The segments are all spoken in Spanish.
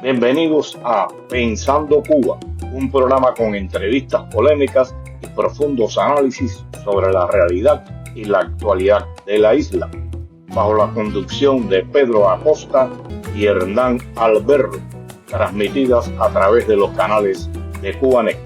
Bienvenidos a Pensando Cuba, un programa con entrevistas polémicas y profundos análisis sobre la realidad y la actualidad de la isla, bajo la conducción de Pedro Acosta y Hernán Alberro, transmitidas a través de los canales de Cubanet.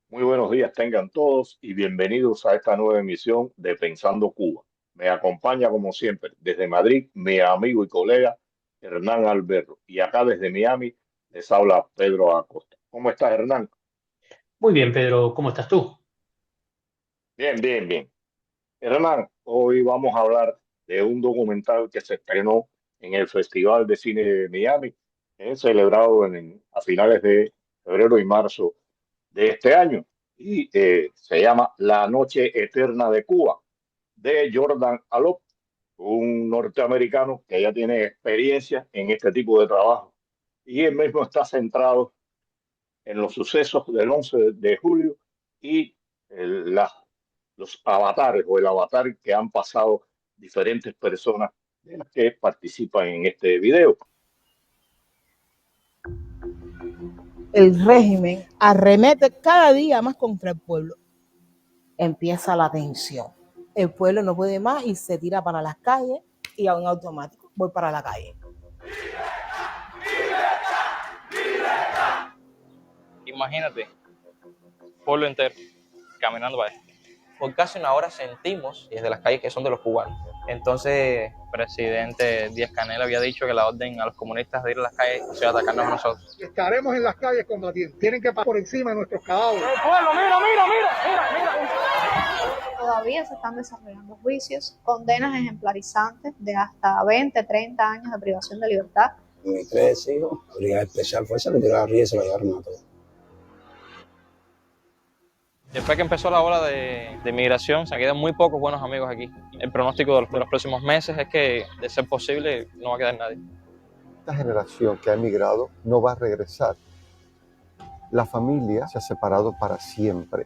Muy buenos días tengan todos y bienvenidos a esta nueva emisión de Pensando Cuba. Me acompaña como siempre desde Madrid mi amigo y colega Hernán Alberro y acá desde Miami les habla Pedro Acosta. ¿Cómo estás, Hernán? Muy bien, Pedro, ¿cómo estás tú? Bien, bien, bien. Hernán, hoy vamos a hablar de un documental que se estrenó en el Festival de Cine de Miami, celebrado a finales de febrero y marzo de este año, y se llama La Noche Eterna de Cuba, de Jordan Alop, un norteamericano que ya tiene experiencia en este tipo de trabajo. Y él mismo está centrado en los sucesos del 11 de julio y el- la- los avatares o el avatar que han pasado diferentes personas de las que participan en este video. El régimen arremete cada día más contra el pueblo. Empieza la tensión. El pueblo no puede más y se tira para las calles y a un automático voy para la calle. Imagínate, pueblo entero caminando para allá. Por casi una hora sentimos desde las calles que son de los cubanos. Entonces, el presidente Díaz Canel había dicho que la orden a los comunistas de ir a las calles se iba a atacarnos a nosotros. Estaremos en las calles combatiendo. Tienen que pasar por encima de nuestros cadáveres. Todavía se están desarrollando juicios, condenas ejemplarizantes de hasta 20, 30 años de privación de libertad. Mis tres hijos, la Brigada Especial Fuerza, le tiraron arriba y se lo llevaron a todos. Después que empezó la ola de migración, se quedan muy pocos buenos amigos aquí. El pronóstico de los próximos meses es que, de ser posible, no va a quedar nadie. Esta generación que ha emigrado no va a regresar. La familia se ha separado para siempre.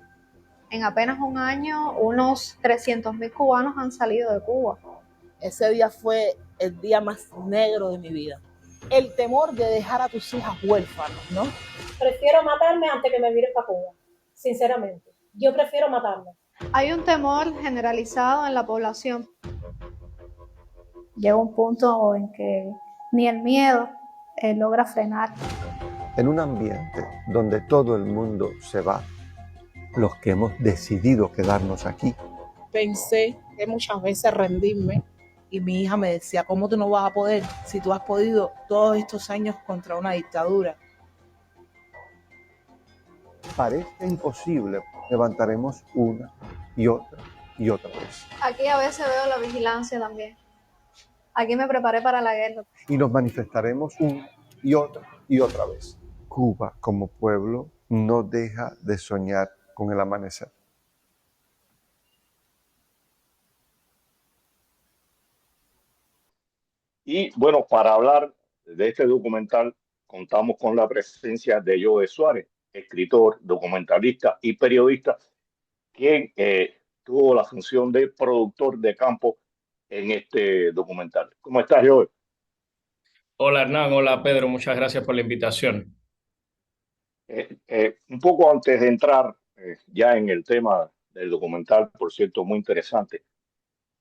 En apenas un año, unos 300.000 cubanos han salido de Cuba. Ese día fue el día más negro de mi vida. El temor de dejar a tus hijas huérfanos, ¿no? Prefiero matarme antes que me vire para Cuba, sinceramente. Yo prefiero matarme. Hay un temor generalizado en la población. Llega un punto en que ni el miedo logra frenar. En un ambiente donde todo el mundo se va, los que hemos decidido quedarnos aquí, Pensé que muchas veces rendirme y mi hija me decía, ¿cómo tú no vas a poder si tú has podido todos estos años contra una dictadura? parece imposible, levantaremos una y otra vez. Aquí a veces veo la vigilancia también. Aquí me preparé para la guerra. Y nos manifestaremos una y otra vez. Cuba como pueblo no deja de soñar con el amanecer. Y bueno, para hablar de este documental, contamos con la presencia de Joe Suárez, escritor, documentalista y periodista, quien tuvo la función de productor de campo en este documental. ¿Cómo estás, Joe? Hola Hernán, hola Pedro, muchas gracias por la invitación. Un poco antes de entrar ya en el tema del documental, por cierto, muy interesante,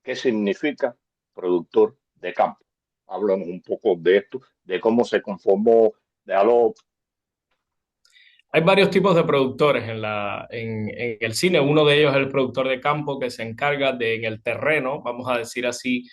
¿qué significa productor de campo? Háblanos un poco de esto, de cómo se conformó, de algo. Hay varios tipos de productores en el cine. Uno de ellos es el productor de campo que se encarga de, en el terreno, vamos a decir así,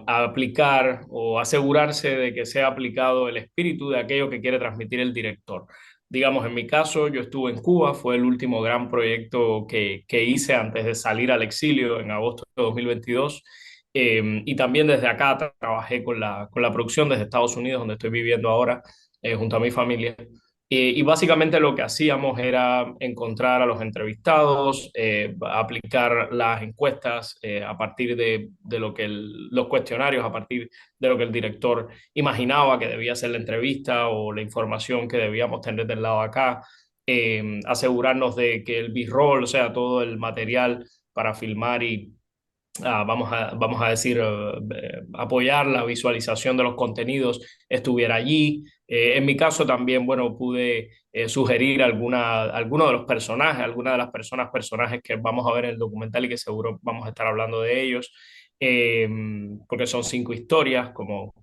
aplicar o asegurarse de que sea aplicado el espíritu de aquello que quiere transmitir el director. Digamos, en mi caso, yo estuve en Cuba, fue el último gran proyecto que hice antes de salir al exilio en agosto de 2022. Y también desde acá trabajé con la producción desde Estados Unidos, donde estoy viviendo ahora, junto a mi familia. Y básicamente lo que hacíamos era encontrar a los entrevistados, aplicar las encuestas a partir de lo que los cuestionarios, a partir de lo que el director imaginaba que debía ser la entrevista o la información que debíamos tener del lado de acá, asegurarnos de que el B-roll, o sea, todo el material para filmar vamos a decir, apoyar la visualización de los contenidos, estuviera allí. En mi caso también, bueno, pude sugerir alguno de los personajes, alguna de las personajes que vamos a ver en el documental y que seguro vamos a estar hablando de ellos, eh, porque son 5 historias, como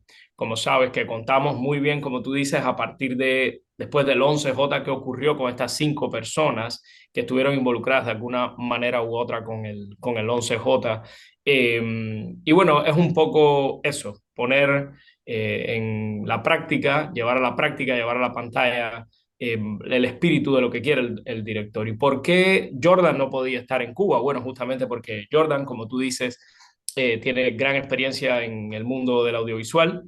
sabes, que contamos muy bien, como tú dices, a partir después del 11J que ocurrió con estas 5 personas que estuvieron involucradas de alguna manera u otra con el 11J. Y bueno, es un poco eso, poner en la práctica, llevar a la práctica, llevar a la pantalla el espíritu de lo que quiere el director. ¿Y por qué Jordan no podía estar en Cuba? Bueno, justamente porque Jordan, como tú dices, tiene gran experiencia en el mundo del audiovisual.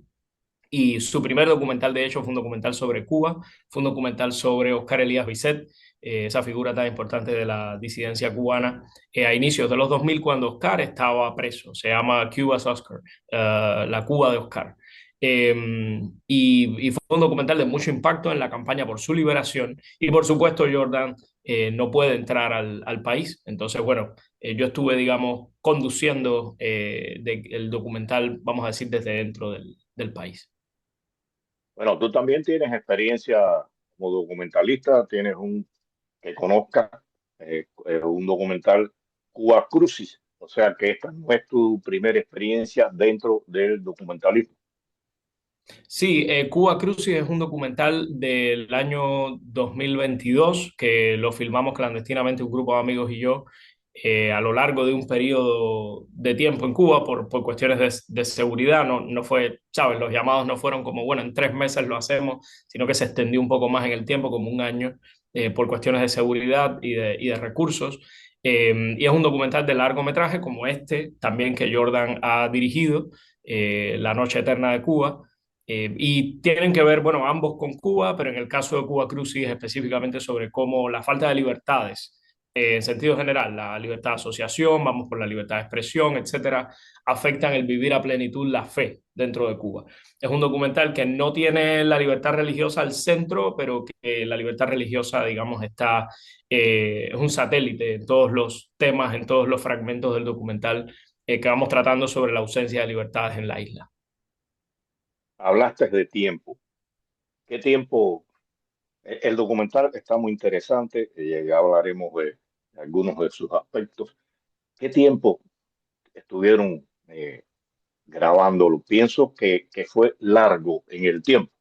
Y su primer documental, de hecho, fue un documental sobre Cuba, fue un documental sobre Oscar Elías Bisset, esa figura tan importante de la disidencia cubana, a inicios de los 2000 cuando Oscar estaba preso. Se llama Cuba's Oscar, la Cuba de Oscar. Y fue un documental de mucho impacto en la campaña por su liberación. Y por supuesto, Jordan no puede entrar al país. Entonces, bueno, yo estuve, digamos, conduciendo el documental, vamos a decir, desde dentro del país. Bueno, tú también tienes experiencia como documentalista, tienes que conozcas un documental Cuba Crucis, o sea que esta no es tu primera experiencia dentro del documentalismo. Sí, Cuba Crucis es un documental del año 2022 que lo filmamos clandestinamente un grupo de amigos y yo a lo largo de un periodo de tiempo en Cuba por cuestiones de seguridad. No fue, ¿sabes? Los llamados no fueron como, bueno, en 3 meses lo hacemos, sino que se extendió un poco más en el tiempo, como un año, por cuestiones de seguridad y de recursos. Y es un documental de largometraje como este, también que Jordan ha dirigido, La Noche Eterna de Cuba. Y tienen que ver, bueno, ambos con Cuba, pero en el caso de Cuba Crucis específicamente sobre cómo la falta de libertades, en sentido general, la libertad de asociación, vamos por la libertad de expresión, etcétera, afectan el vivir a plenitud la fe dentro de Cuba. Es un documental que no tiene la libertad religiosa al centro, pero que la libertad religiosa, digamos, es un satélite en todos los temas, en todos los fragmentos del documental que vamos tratando sobre la ausencia de libertades en la isla. Hablaste de tiempo. ¿Qué tiempo? El documental está muy interesante, ya hablaremos de algunos de sus aspectos. ¿Qué tiempo estuvieron grabándolo? Pienso que fue largo en el tiempo.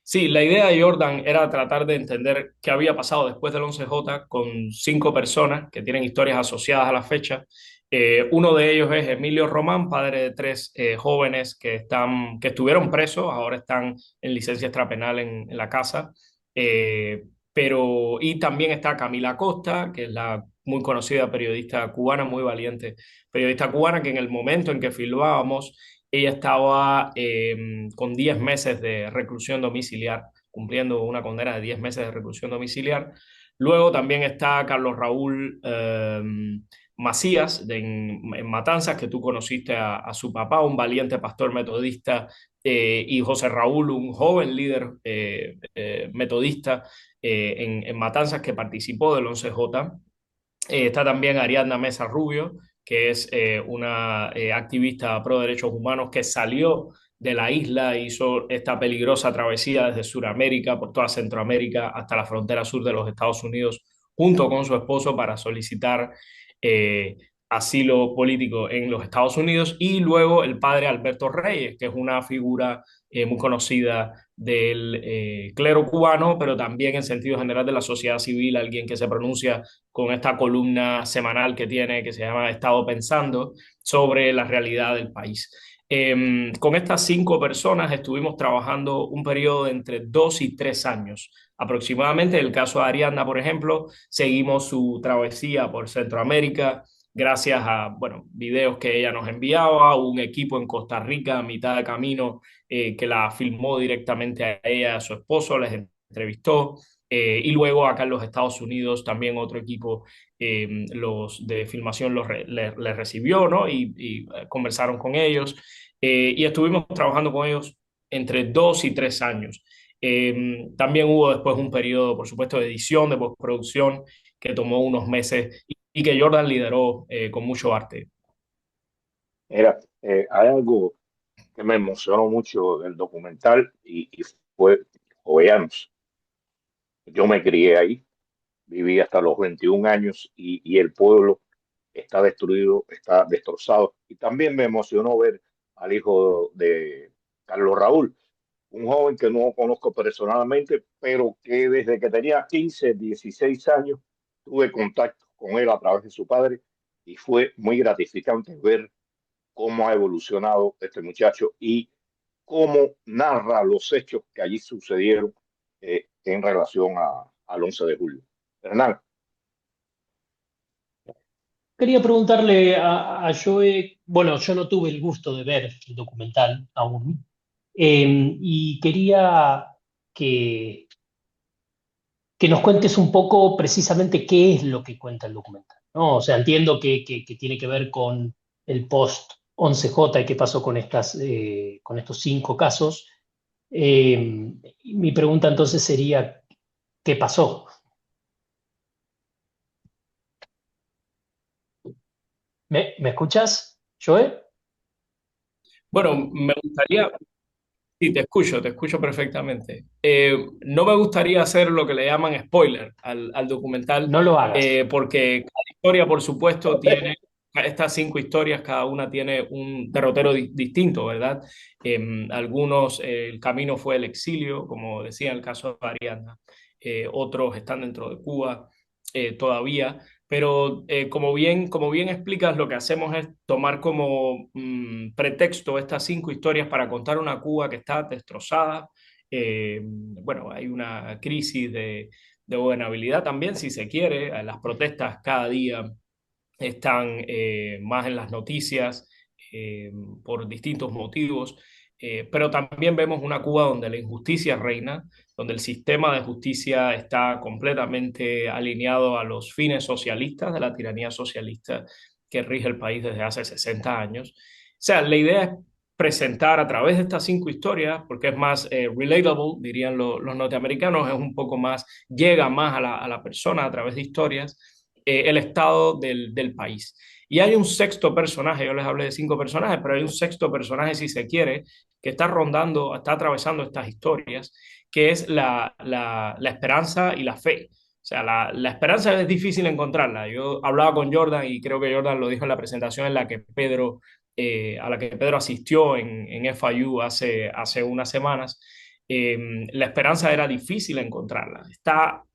Sí, la idea de Jordan era tratar de entender qué había pasado después del 11J con 5 personas que tienen historias asociadas a la fecha. Uno de ellos es Emilio Román, padre de 3 jóvenes que estuvieron presos, ahora están en licencia extrapenal en la casa. Y también está Camila Costa, que es la muy conocida periodista cubana, muy valiente periodista cubana, que en el momento en que filmábamos ella estaba con 10 meses de reclusión domiciliar, cumpliendo una condena de 10 meses de reclusión domiciliar. Luego también está Carlos Raúl Macías en Matanzas, que tú conociste a su papá, un valiente pastor metodista, y José Raúl, un joven líder metodista en Matanzas que participó del 11J. Está también Ariadna Mesa Rubio, que es una activista pro derechos humanos que salió de la isla, hizo esta peligrosa travesía desde Sudamérica, por toda Centroamérica, hasta la frontera sur de los Estados Unidos, junto con su esposo para solicitar eh, asilo político en los Estados Unidos. Y luego el padre Alberto Reyes, que es una figura muy conocida del clero cubano, pero también en sentido general de la sociedad civil, alguien que se pronuncia con esta columna semanal que tiene, que se llama Estado Pensando, sobre la realidad del país. Con estas 5 personas estuvimos trabajando un periodo de entre 2 y 3 años. Aproximadamente, en el caso de Ariadna, por ejemplo, seguimos su travesía por Centroamérica gracias a, bueno, videos que ella nos enviaba, un equipo en Costa Rica a mitad de camino que la filmó directamente a ella, a su esposo, les entrevistó. Y luego acá en los Estados Unidos también otro equipo los de filmación les recibió, ¿no? Y conversaron con ellos. Y estuvimos trabajando con ellos entre 2 y 3 años. También hubo después un periodo, por supuesto, de edición, de postproducción, que tomó unos meses y que Jordan lideró con mucho arte. Mira, hay algo que me emocionó mucho del documental y fue Jovellanos. Yo me crié ahí, viví hasta los 21 años y el pueblo está destruido, está destrozado. Y también me emocionó ver al hijo de Carlos Raúl, un joven que no conozco personalmente, pero que desde que tenía 15, 16 años tuve contacto con él a través de su padre y fue muy gratificante ver cómo ha evolucionado este muchacho y cómo narra los hechos que allí sucedieron en relación al 11 de julio. Hernán, Quería preguntarle a Joe, bueno, yo no tuve el gusto de ver el documental aún, y quería que, que nos cuentes un poco precisamente qué es lo que cuenta el documental, ¿no? O sea, entiendo que tiene que ver con el post 11J y qué pasó con con estos 5 casos. Mi pregunta entonces sería, ¿qué pasó? ¿Me escuchas, Joe? Bueno, me gustaría, sí, te escucho perfectamente. No me gustaría hacer lo que le llaman spoiler al documental, No lo hagas. porque cada historia, por supuesto, tiene estas 5 historias, cada una tiene un derrotero distinto, ¿verdad? Algunos, el camino fue el exilio, como decía en el caso de Ariadna. Otros están dentro de Cuba todavía. Pero como bien explicas, lo que hacemos es tomar como pretexto estas 5 historias para contar una Cuba que está destrozada. Bueno, hay una crisis de gobernabilidad también, si se quiere. Las protestas cada día están más en las noticias eh, por distintos motivos, pero también vemos una Cuba donde la injusticia reina, donde el sistema de justicia está completamente alineado a los fines socialistas de la tiranía socialista que rige el país desde hace 60 años. O sea, la idea es presentar a través de estas 5 historias, porque es más relatable, dirían los norteamericanos, es un poco más, llega más a la persona a través de historias, el estado del país. Y hay un sexto personaje, yo les hablé de 5 personajes, pero hay un sexto personaje, si se quiere, que está rondando, está atravesando estas historias, que es la esperanza y la fe. O sea, la esperanza es difícil encontrarla. Yo hablaba con Jordan y creo que Jordan lo dijo en la presentación en la que Pedro, a la que Pedro asistió en FIU hace unas semanas. La esperanza era difícil encontrarla.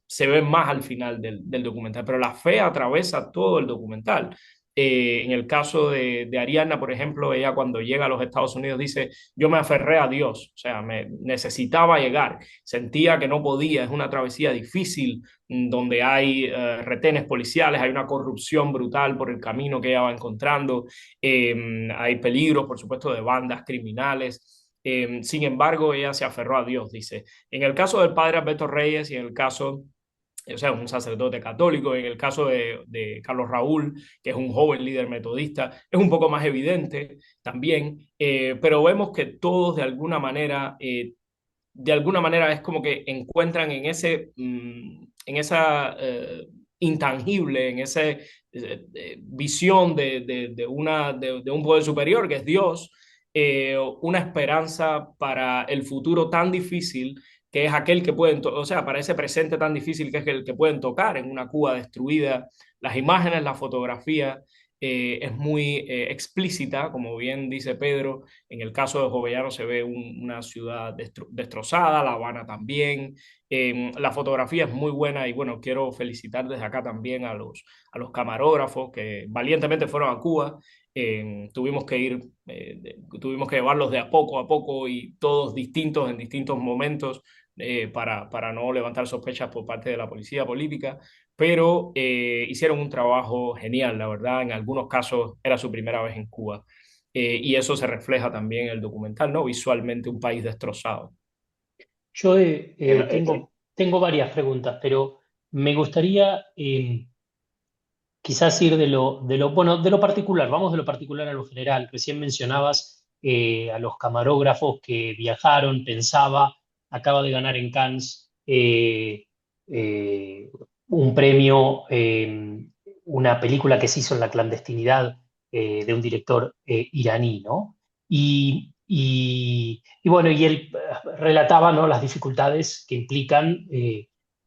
Se ve más al final del documental, pero la fe atraviesa todo el documental. En el caso de Ariadna, por ejemplo, ella cuando llega a los Estados Unidos dice, yo me aferré a Dios, o sea, me necesitaba llegar, sentía que no podía, es una travesía difícil donde hay retenes policiales, hay una corrupción brutal por el camino que ella va encontrando, hay peligros, por supuesto, de bandas criminales. Sin embargo, ella se aferró a Dios, dice. En el caso del padre Alberto Reyes y en el caso, o sea, un sacerdote católico, en el caso de Carlos Raúl, que es un joven líder metodista, es un poco más evidente también, pero vemos que todos de alguna manera es como que encuentran en en esa intangible, en esa visión de un poder superior que es Dios, una esperanza para el futuro tan difícil que es aquel que pueden, o sea, para ese presente tan difícil que es el que pueden tocar en una Cuba destruida. Las imágenes, la fotografía es muy explícita, como bien dice Pedro. En el caso de Jovellano se ve una ciudad destrozada, La Habana también. La fotografía es muy buena y bueno, quiero felicitar desde acá también a los camarógrafos que valientemente fueron a Cuba. Tuvimos que llevarlos de a poco y todos distintos en distintos momentos para no levantar sospechas por parte de la policía política, pero hicieron un trabajo genial, la verdad. En algunos casos era su primera vez en Cuba. Y eso se refleja también en el documental, ¿no? Visualmente un país destrozado. Yo en- tengo varias preguntas, pero me gustaría quizás ir bueno, de lo particular, vamos de lo particular a lo general. Recién mencionabas a los camarógrafos que viajaron, pensaba, acaba de ganar en Cannes un premio, una película que se hizo en la clandestinidad, de un director iraní, ¿no? Y bueno, y él relataba, ¿no?, las dificultades que implican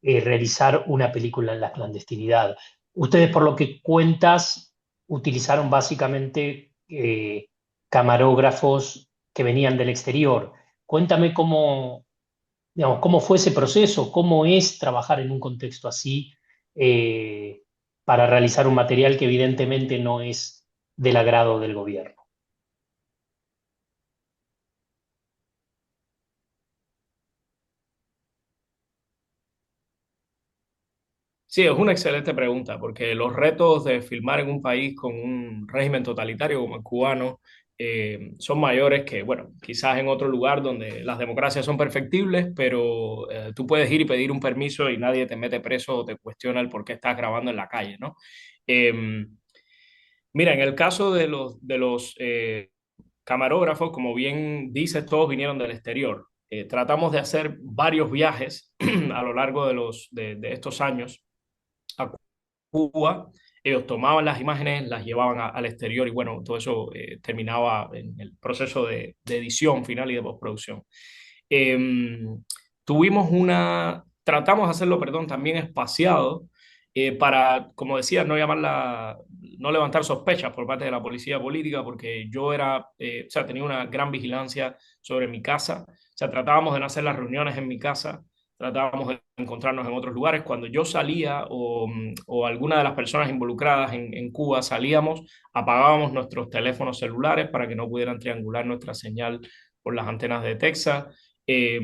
realizar una película en la clandestinidad. Ustedes, por lo que cuentas, utilizaron básicamente camarógrafos que venían del exterior. Cuéntame cómo, digamos, cómo fue ese proceso, cómo es trabajar en un contexto así eh, para realizar un material que evidentemente no es del agrado del gobierno. Sí, es una excelente pregunta, porque los retos de filmar en un país con un régimen totalitario como el cubano son mayores que, bueno, quizás en otro lugar donde las democracias son perfectibles, pero tú puedes ir y pedir un permiso y nadie te mete preso o te cuestiona el por qué estás grabando en la calle, ¿no? Eh, Mira, en el caso de los camarógrafos, como bien dices, todos vinieron del exterior. Tratamos de hacer varios viajes a lo largo de estos años a Cuba. Ellos tomaban las imágenes, las llevaban al exterior y bueno, todo eso terminaba en el proceso de edición final y de postproducción. Em, tratamos de hacerlo, perdón, también espaciado para, como decía, no levantar sospechas por parte de la policía política, porque yo o sea, tenía una gran vigilancia sobre mi casa. O sea, tratábamos de no hacer las reuniones en mi casa, tratábamos de encontrarnos en otros lugares. Cuando yo salía o alguna de las personas involucradas en Cuba salíamos, apagábamos nuestros teléfonos celulares para que no pudieran triangular nuestra señal por las antenas de Texas. Eh,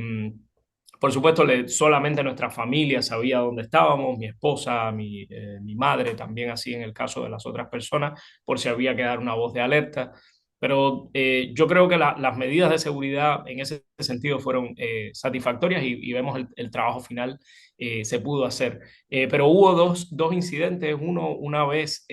por supuesto, solamente nuestra familia sabía dónde estábamos, mi esposa, mi madre, también así en el caso de las otras personas, por si había que dar una voz de alerta. Pero yo creo que las medidas de seguridad en ese sentido fueron satisfactorias y vemos el trabajo final se pudo hacer. Pero hubo dos incidentes. Una vez,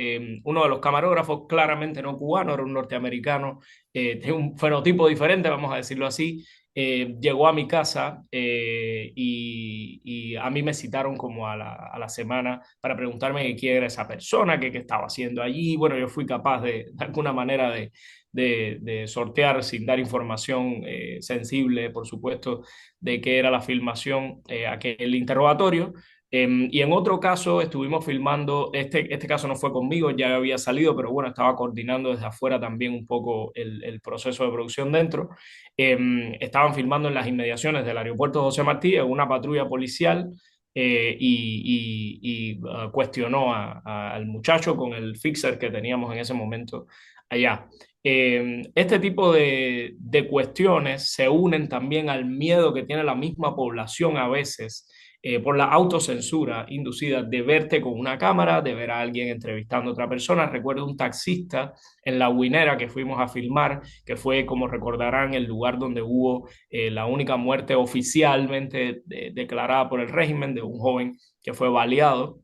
uno de los camarógrafos, claramente no cubano, era un norteamericano, de un fenotipo diferente, vamos a decirlo así, llegó a mi casa y a mí me citaron como a la semana para preguntarme quién era esa persona, qué estaba haciendo allí. Bueno, yo fui capaz de alguna manera de sortear sin dar información sensible, por supuesto, de qué era la filmación, aquel interrogatorio. Y en otro caso estuvimos filmando, este caso no fue conmigo, ya había salido, pero bueno, estaba coordinando desde afuera también un poco el proceso de producción dentro. Estaban filmando en las inmediaciones del aeropuerto José Martí, en una patrulla policial, cuestionó al muchacho con el fixer que teníamos en ese momento allá. Este tipo de cuestiones se unen también al miedo que tiene la misma población a veces por la autocensura inducida de verte con una cámara, de ver a alguien entrevistando a otra persona. Recuerdo un taxista en La Guinera que fuimos a filmar, que fue, como recordarán, el lugar donde hubo la única muerte oficialmente declarada por el régimen de un joven que fue baleado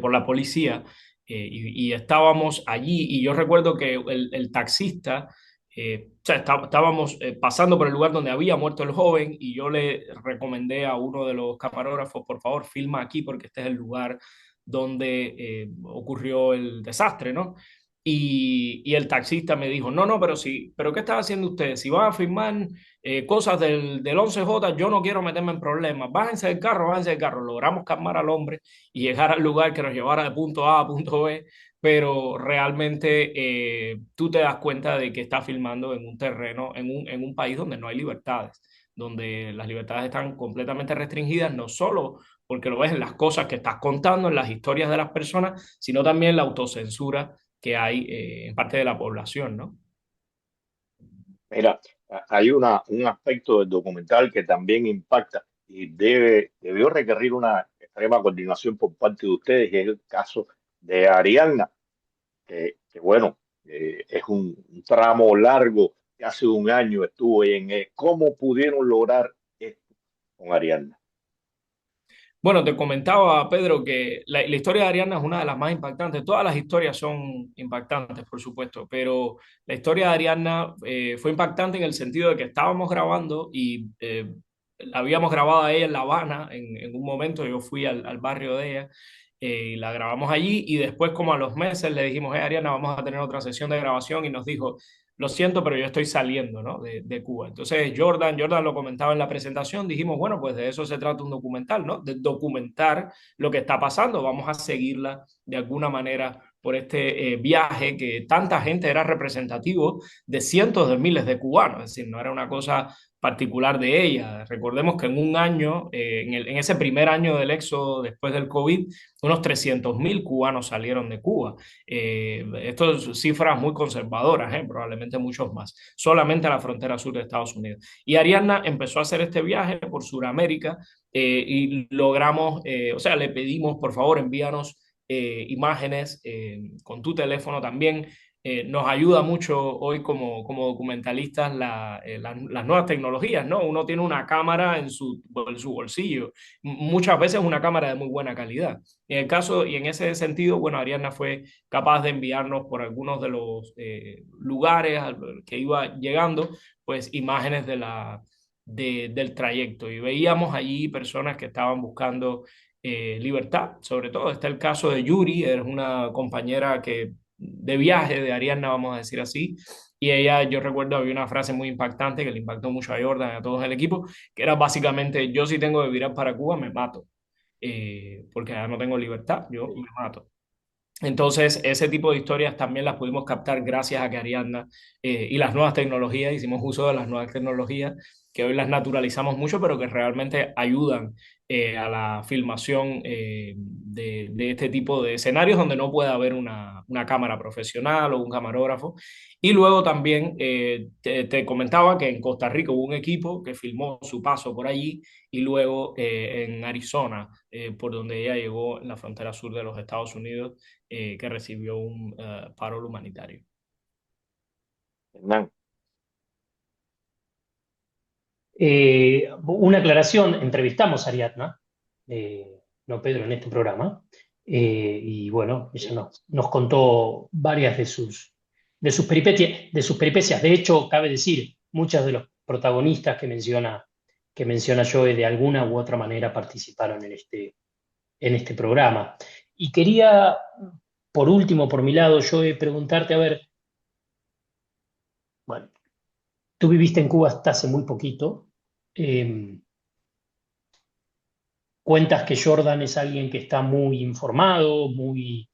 por la policía. Y estábamos allí y yo recuerdo que el taxista, o sea, estábamos pasando por el lugar donde había muerto el joven y yo le recomendé a uno de los camarógrafos, por favor, filma aquí porque este es el lugar donde ocurrió el desastre, ¿no? Y el taxista me dijo, no, no, pero sí, pero ¿qué están haciendo ustedes? Si van a filmar cosas del 11J, yo no quiero meterme en problemas. Bájense del carro, bájense del carro. Logramos calmar al hombre y llegar al lugar que nos llevara de punto A a punto B, pero realmente tú te das cuenta de que estás filmando en un terreno, en un país donde no hay libertades, donde las libertades están completamente restringidas, no solo porque lo ves en las cosas que estás contando, en las historias de las personas, sino también la autocensura que hay en parte de la población, ¿no? Mira, hay un aspecto del documental que también impacta y debió requerir una extrema coordinación por parte de ustedes, y es el caso de Ariadna, que bueno, es un tramo largo que hace un año estuvo en cómo pudieron lograr esto con Ariadna. Bueno, te comentaba, Pedro, que la historia de Ariana es una de las más impactantes. Todas las historias son impactantes, por supuesto, pero la historia de Ariana fue impactante en el sentido de que estábamos grabando y la habíamos grabado a ella en La Habana en un momento. Yo fui al barrio de ella y la grabamos allí y después como a los meses le dijimos, Ariana, vamos a tener otra sesión de grabación y nos dijo, lo siento, pero yo estoy saliendo, ¿no? de Cuba. Entonces Jordan lo comentaba en la presentación, dijimos, bueno, pues de eso se trata un documental, ¿no? De documentar lo que está pasando, vamos a seguirla de alguna manera por este viaje que tanta gente era representativo de cientos de miles de cubanos, es decir, no era una cosa particular de ella. Recordemos que en un año, en ese primer año del éxodo después del COVID, unos 300.000 cubanos salieron de Cuba. Esto son cifras muy conservadoras, probablemente muchos más, solamente a la frontera sur de Estados Unidos. Y Ariadna empezó a hacer este viaje por Sudamérica y logramos, o sea, le pedimos, por favor, envíanos imágenes con tu teléfono también. Nos ayuda mucho hoy como documentalistas las nuevas tecnologías, ¿no? Uno tiene una cámara en su bolsillo, muchas veces una cámara de muy buena calidad. En el caso, y en ese sentido, bueno, Ariadna fue capaz de enviarnos por algunos de los lugares que iba llegando, pues imágenes del trayecto. Y veíamos allí personas que estaban buscando libertad, sobre todo. Está el caso de Yuri, es una compañera de viaje de Ariadna, vamos a decir así, y ella, yo recuerdo, había una frase muy impactante que le impactó mucho a Jordan y a todos el equipo, que era básicamente, yo si tengo que virar para Cuba, me mato, porque ya no tengo libertad, yo me mato. Entonces, ese tipo de historias también las pudimos captar gracias a que Ariadna y las nuevas tecnologías, hicimos uso de las nuevas tecnologías, que hoy las naturalizamos mucho, pero que realmente ayudan a la filmación de este tipo de escenarios donde no puede haber una cámara profesional o un camarógrafo. Y luego también te comentaba que en Costa Rica hubo un equipo que filmó su paso por allí y luego en Arizona, por donde ella llegó en la frontera sur de los Estados Unidos, que recibió un paro humanitario. Hernán. Una aclaración, entrevistamos a Ariadna, no Pedro, en este programa, y bueno, ella nos contó varias de sus peripecias. De hecho, cabe decir, muchos de los protagonistas que menciona Joe de alguna u otra manera participaron en este programa. Y quería, por último, por mi lado, Joe, preguntarte, a ver, bueno, tú viviste en Cuba hasta hace muy poquito. Cuentas que Jordan es alguien que está muy informado, muy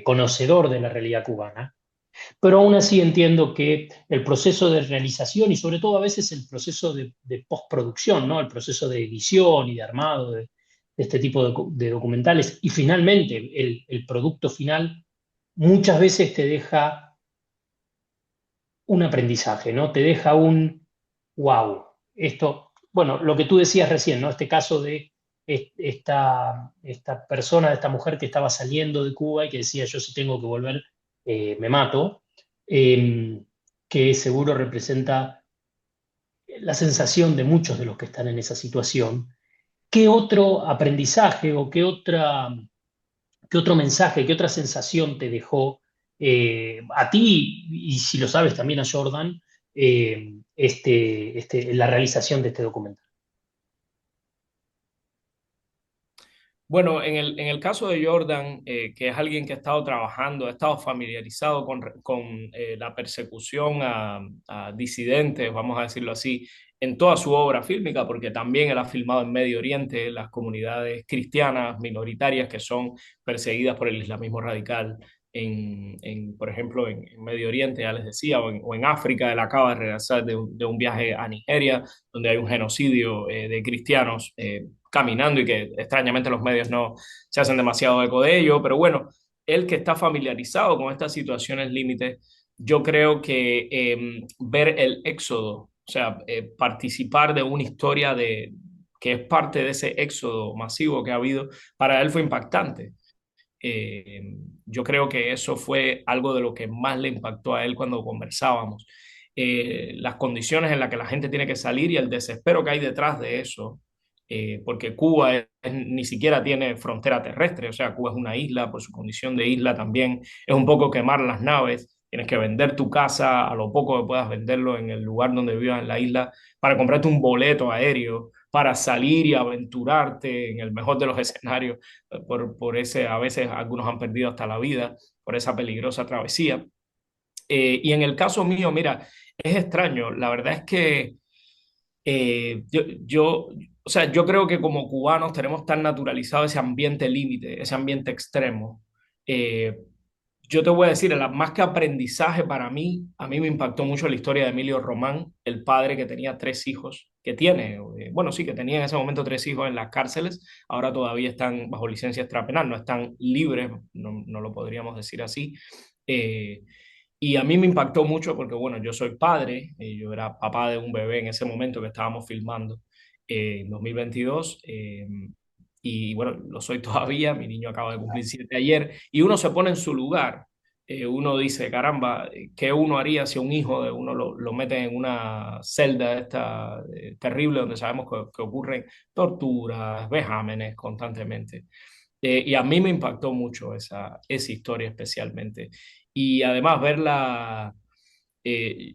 conocedor de la realidad cubana, pero aún así entiendo que el proceso de realización y sobre todo a veces el proceso de postproducción, ¿no? El proceso de edición y de armado de este tipo de documentales y finalmente el producto final muchas veces te deja un aprendizaje, ¿no? Te deja un wow. Esto, bueno, lo que tú decías recién, ¿no? Este caso de esta persona, esta mujer que estaba saliendo de Cuba y que decía, yo si tengo que volver, me mato, que seguro representa la sensación de muchos de los que están en esa situación. ¿Qué otro aprendizaje o qué otro mensaje, qué otra sensación te dejó a ti, y si lo sabes también a Jordan, la realización de este documental? Bueno, en el caso de Jordan, que es alguien que ha estado trabajando, ha estado familiarizado con la persecución a disidentes, vamos a decirlo así, en toda su obra fílmica, porque también él ha filmado en Medio Oriente las comunidades cristianas minoritarias que son perseguidas por el islamismo radical. Por ejemplo, en Medio Oriente, ya les decía, o en África, él acaba de regresar de un viaje a Nigeria, donde hay un genocidio de cristianos caminando y que extrañamente los medios no se hacen demasiado eco de ello, pero bueno, él que está familiarizado con estas situaciones límites, yo creo que ver el éxodo, o sea, participar de una historia que es parte de ese éxodo masivo que ha habido, para él fue impactante. Yo creo que eso fue algo de lo que más le impactó a él cuando conversábamos. Las condiciones en las que la gente tiene que salir y el desespero que hay detrás de eso, porque Cuba ni siquiera tiene frontera terrestre, o sea, Cuba es una isla, por su condición de isla también es un poco quemar las naves, tienes que vender tu casa a lo poco que puedas venderlo en el lugar donde vivas en la isla para comprarte un boleto aéreo para salir y aventurarte en el mejor de los escenarios, por ese, a veces algunos han perdido hasta la vida por esa peligrosa travesía. Y en el caso mío, mira, es extraño, la verdad es que o sea, yo creo que como cubanos tenemos tan naturalizado ese ambiente límite, ese ambiente extremo. Eh, yo te voy a decir, más que aprendizaje para mí, a mí me impactó mucho la historia de Emilio Román, el padre que tenía tres hijos, que tiene, bueno, sí, que tenía en ese momento tres hijos en las cárceles, ahora todavía están bajo licencia extrapenal, no están libres, no lo podríamos decir así. Eh, y a mí me impactó mucho porque, bueno, yo soy padre, yo era papá de un bebé en ese momento que estábamos filmando en 2022. Y bueno, lo soy todavía, mi niño acaba de cumplir 7 ayer, y uno se pone en su lugar. Uno dice, caramba, ¿qué uno haría si un hijo de uno lo mete en una celda esta terrible donde sabemos que ocurren torturas, vejámenes constantemente? Y a mí me impactó mucho esa historia especialmente. Y además verla, eh,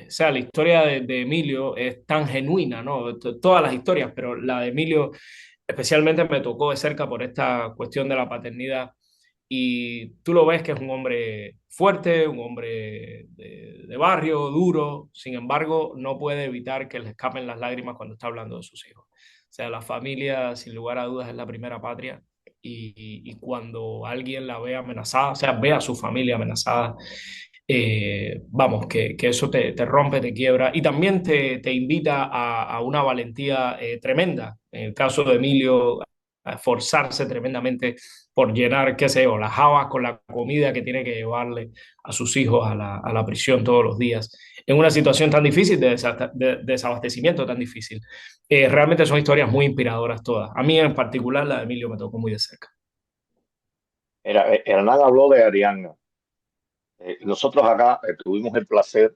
o sea, la historia de Emilio es tan genuina, ¿no? Todas las historias, pero la de Emilio especialmente me tocó de cerca por esta cuestión de la paternidad. Y tú lo ves que es un hombre fuerte, un hombre de barrio, duro, sin embargo, no puede evitar que le escapen las lágrimas cuando está hablando de sus hijos. O sea, la familia, sin lugar a dudas, es la primera patria. Y cuando alguien la ve amenazada, o sea, ve a su familia amenazada, vamos, que eso te rompe, te quiebra y también te invita a una valentía tremenda. En el caso de Emilio, a esforzarse tremendamente por llenar, qué sé yo, las habas con la comida que tiene que llevarle a sus hijos a la prisión todos los días, en una situación tan difícil de desabastecimiento tan difícil. Realmente son historias muy inspiradoras todas. A mí en particular la de Emilio me tocó muy de cerca. Hernán habló de Ariana. Nosotros acá tuvimos el placer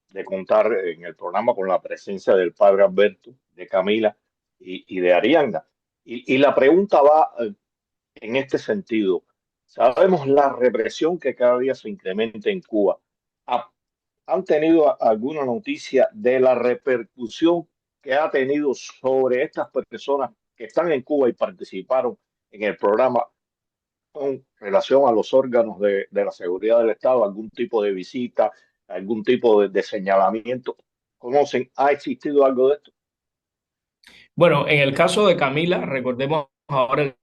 de contar en el programa con la presencia del padre Alberto, de Camila y de Ariana. Y la pregunta va en este sentido. Sabemos la represión que cada día se incrementa en Cuba. ¿Ha- ¿Han tenido alguna noticia de la repercusión que ha tenido sobre estas personas que están en Cuba y participaron en el programa con relación a los órganos de la seguridad del Estado? ¿Algún tipo de visita, algún tipo de señalamiento? ¿Conocen? ¿Ha existido algo de esto? Bueno, en el caso de Camila, recordemos ahora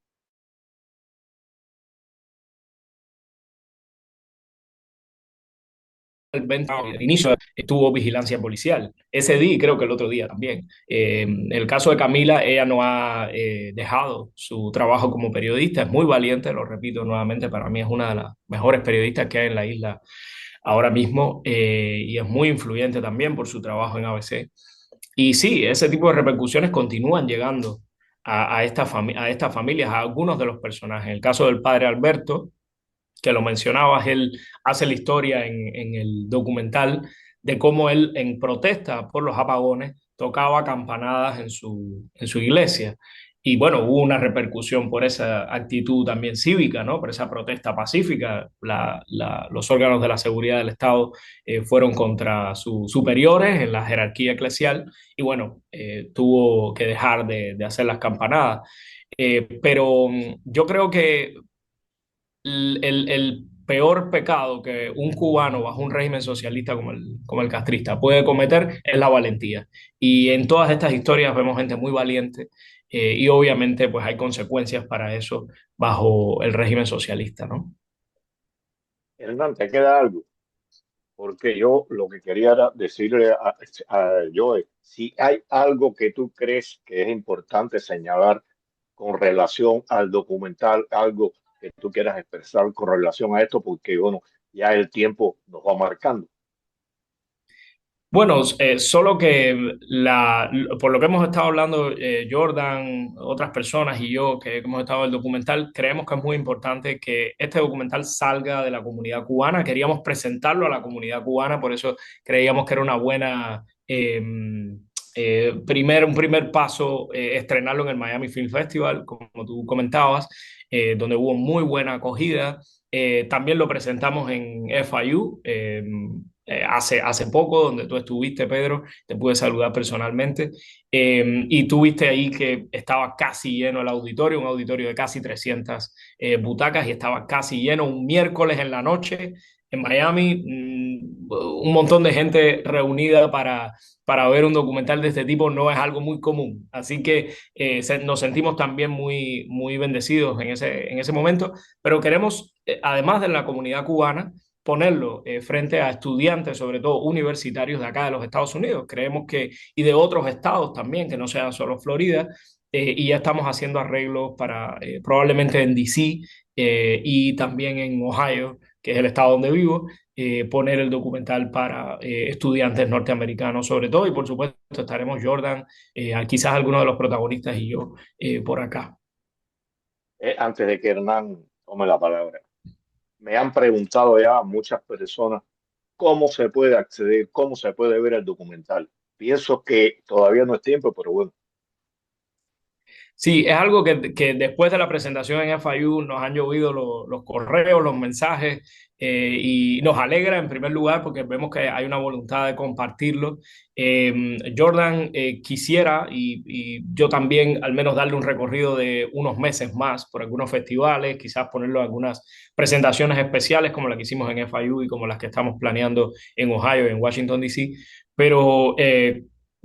el 20, al inicio estuvo vigilancia policial. Ese día y creo que el otro día también. En el caso de Camila, ella no ha dejado su trabajo como periodista. Es muy valiente, lo repito nuevamente, para mí es una de las mejores periodistas que hay en la isla ahora mismo, y es muy influyente también por su trabajo en ABC. Y sí, ese tipo de repercusiones continúan llegando a a estas familias, a algunos de los personajes. En el caso del padre Alberto, que lo mencionabas, él hace la historia en el documental de cómo él, en protesta por los apagones, tocaba campanadas en su iglesia. Y bueno, hubo una repercusión por esa actitud también cívica, ¿no? Por esa protesta pacífica. Los órganos de la seguridad del Estado fueron contra sus superiores en la jerarquía eclesial y bueno, tuvo que dejar de hacer las campanadas. Pero yo creo que el peor pecado que un cubano bajo un régimen socialista como el castrista puede cometer es la valentía. Y en todas estas historias vemos gente muy valiente, y obviamente pues hay consecuencias para eso bajo el régimen socialista, ¿no? Hernán, ¿te queda algo? Porque yo lo que quería era decirle a Joe, si hay algo que tú crees que es importante señalar con relación al documental, algo que tú quieras expresar con relación a esto, porque bueno, ya el tiempo nos va marcando. Bueno, solo que por lo que hemos estado hablando, Jordan, otras personas y yo que hemos estado en el documental, creemos que es muy importante que este documental salga de la comunidad cubana. Queríamos presentarlo a la comunidad cubana, por eso creíamos que era una buena un primer paso, estrenarlo en el Miami Film Festival, como tú comentabas, donde hubo muy buena acogida. También lo presentamos en FIU, hace poco, donde tú estuviste, Pedro, te pude saludar personalmente, y tú viste ahí que estaba casi lleno el auditorio, un auditorio de casi 300 butacas, y estaba casi lleno un miércoles en la noche en Miami, un montón de gente reunida para ver un documental de este tipo no es algo muy común. Así que nos sentimos también muy, muy bendecidos en ese momento, pero queremos, además de la comunidad cubana, ponerlo frente a estudiantes, sobre todo universitarios de acá de los Estados Unidos. Creemos que, y de otros estados también, que no sea solo Florida, y ya estamos haciendo arreglos para probablemente en DC y también en Ohio, que es el estado donde vivo, poner el documental para estudiantes norteamericanos sobre todo, y por supuesto estaremos Jordan, quizás algunos de los protagonistas y yo por acá. Antes de que Hernán tome la palabra, me han preguntado ya muchas personas cómo se puede acceder, cómo se puede ver el documental. Pienso que todavía no es tiempo, pero bueno. Sí, es algo que después de la presentación en FIU nos han llovido los correos, los mensajes, y nos alegra en primer lugar porque vemos que hay una voluntad de compartirlo. Jordan quisiera, y yo también, al menos darle un recorrido de unos meses más por algunos festivales, quizás ponerlo en algunas presentaciones especiales como la que hicimos en FIU y como las que estamos planeando en Ohio y en Washington, D.C., pero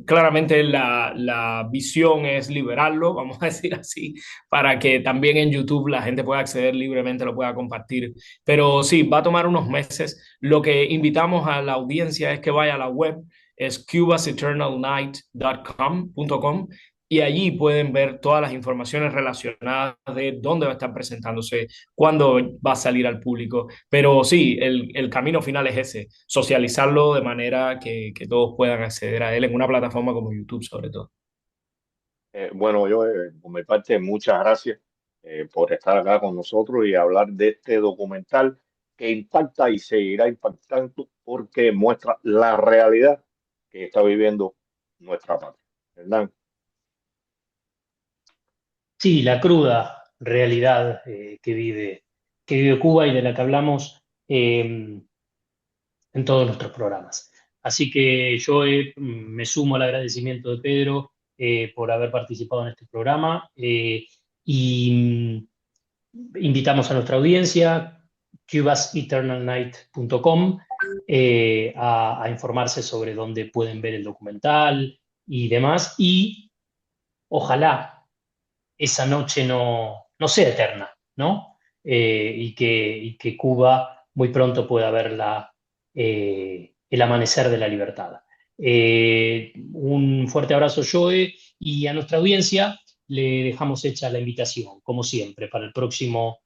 claramente la visión es liberarlo, vamos a decir así, para que también en YouTube la gente pueda acceder libremente, lo pueda compartir. Pero sí, va a tomar unos meses. Lo que invitamos a la audiencia es que vaya a la web, es cubaseternalnight.com, y allí pueden ver todas las informaciones relacionadas de dónde va a estar presentándose, cuándo va a salir al público. Pero sí, el camino final es ese, socializarlo de manera que todos puedan acceder a él en una plataforma como YouTube, sobre todo. Bueno, yo, por mi parte, muchas gracias por estar acá con nosotros y hablar de este documental que impacta y seguirá impactando porque muestra la realidad que está viviendo nuestra patria. ¿Verdad? Sí, la cruda realidad que vive Cuba y de la que hablamos en todos nuestros programas. Así que yo me sumo al agradecimiento de Pedro por haber participado en este programa y invitamos a nuestra audiencia, cubaseternalnight.com, a informarse sobre dónde pueden ver el documental y demás. Y ojalá esa noche no sea eterna, ¿no? Y que Cuba muy pronto pueda ver el amanecer de la libertad. Un fuerte abrazo, Joe, y a nuestra audiencia le dejamos hecha la invitación, como siempre, para el próximo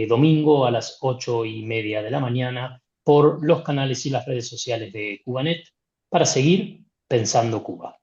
domingo a las 8:30 de la mañana por los canales y las redes sociales de Cubanet para seguir pensando Cuba.